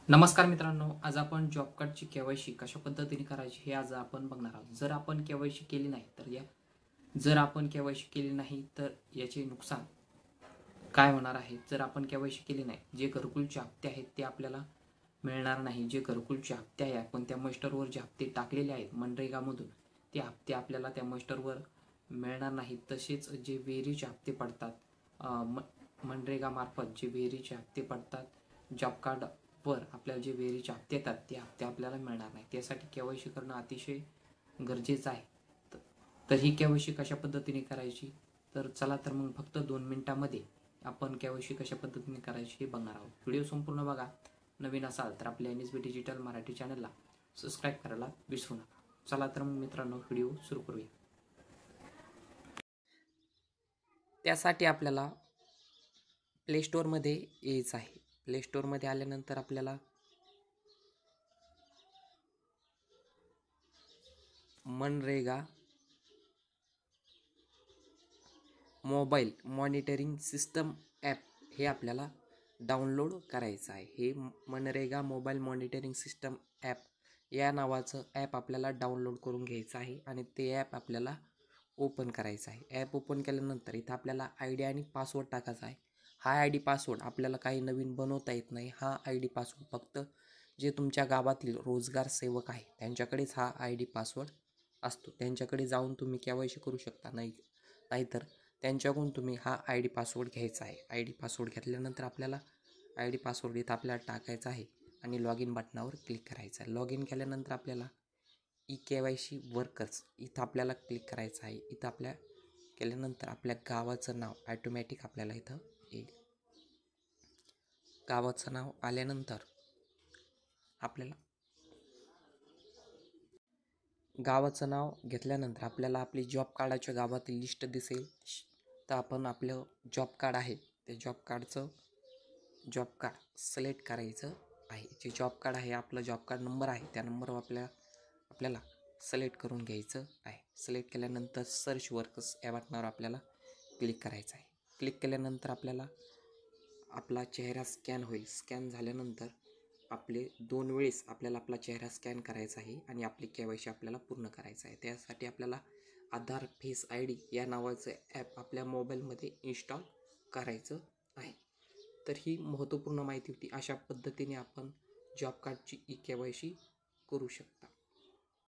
नमस्कार मित्रांनो, आज आपण जॉब कार्डची केवायसी कशा पद्धतीने करायची हे आज आपण बघणार आहोत. जर आपण केवायसी केली नाही तर याचे नुकसान काय होणार आहे. जर आपण केवायसी केली नाही, जे घरकुलचे हप्ते आहेत ते आपल्याला मिळणार नाही. जे घरकुलचे हप्ते आहे, आपण त्या मस्टरवर जे हप्ते टाकलेले आहेत मनरेगामधून, ते हप्ते आपल्याला त्या मस्टरवर मिळणार नाहीत. तसेच जे विहिरीचे हप्ते पडतात मनरेगामार्फत, जे विहिरीचे हप्ते पडतात, जॉब कार्डवर आपल्याला जे विहिरीचे हप्ते येतात ते हप्ते आपल्याला मिळणार नाही. त्यासाठी केवायसी करणं अतिशय गरजेचं आहे. तर ही केवायसी कशा पद्धतीने करायची, तर चला तर मग फक्त 2 मिनिटांमध्ये आपण केवायसी कशा पद्धतीने करायची हे बघणार आहोत. व्हिडिओ संपूर्ण बघा. नवीन असाल तर आपल्या NSB डिजिटल मराठी चॅनलला सबस्क्राईब करायला विसरू नका. चला तर मग मित्रांनो, व्हिडिओ सुरू करूया. त्यासाठी आपल्याला प्ले स्टोअरमध्ये यायचं आहे. प्ले स्टोअरमध्ये आल्यानंतर आपल्याला MNREGA mobile monitoring system app हे आपल्याला डाउनलोड करायचं आहे. हे MNREGA mobile monitoring system app या नावाचं ॲप आपल्याला डाउनलोड करून घ्यायचं आहे आणि ते ॲप आपल्याला ओपन करायचं आहे. ॲप ओपन केल्यानंतर इथं आपल्याला ID आणि पासवर्ड टाकायचा आहे. हा ID पासवर्ड आपल्याला काही नवीन बनवता येत नाही. हा ID पासवर्ड फक्त जे तुमच्या गावातील रोजगार सेवक आहे त्यांच्याकडेच हा ID पासवर्ड असतो. त्यांच्याकडे जाऊन तुम्ही केवायसी करू शकता. नाहीतर त्यांच्याकडून तुम्ही हा ID पासवर्ड घ्यायचा आहे. ID पासवर्ड घेतल्यानंतर आपल्याला ID पासवर्ड इथं आपल्याला टाकायचा आहे आणि लॉग इन बटनावर क्लिक करायचं आहे. लॉग इन केल्यानंतर आपल्याला KYC वर्कर्स इथं आपल्याला क्लिक करायचं आहे. इथं केल्यानंतर आपल्या गावाचं नाव ॲटोमॅटिक आपल्याला इथं येईल. गावाचं नाव आल्यानंतर आपल्याला गावाचं नाव घेतल्यानंतर आपल्याला आपली जॉब कार्डाच्या गावातील लिस्ट दिसेल. तर आपण आपलं जॉब कार्ड आहे ते जॉब कार्ड सिलेक्ट करायचं आहे. जे जॉब कार्ड आहे, आपलं जॉब कार्ड नंबर आहे, त्या नंबरवर आपल्याला सिलेक्ट करून घ्यायचं आहे. सिलेक्ट केल्यानंतर सर्च वर्कर्स या बटनावर आपल्याला क्लिक करायचं आहे. क्लिक केल्यानंतर आपला चेहरा स्कॅन होईल. स्कॅन झाल्यानंतर आपले 2 वेळेस आपल्याला आपला चेहरा स्कॅन करायचा आहे आणि आपली केवायसी आपल्याला पूर्ण करायचं आहे. त्यासाठी आपल्याला आधार फेस ID या नावाचं ॲप आपल्या मोबाईलमध्ये इन्स्टॉल करायचं आहे. तर ही महत्त्वपूर्ण माहिती होती. अशा पद्धतीने आपण जॉब कार्डची KYC करू शकता.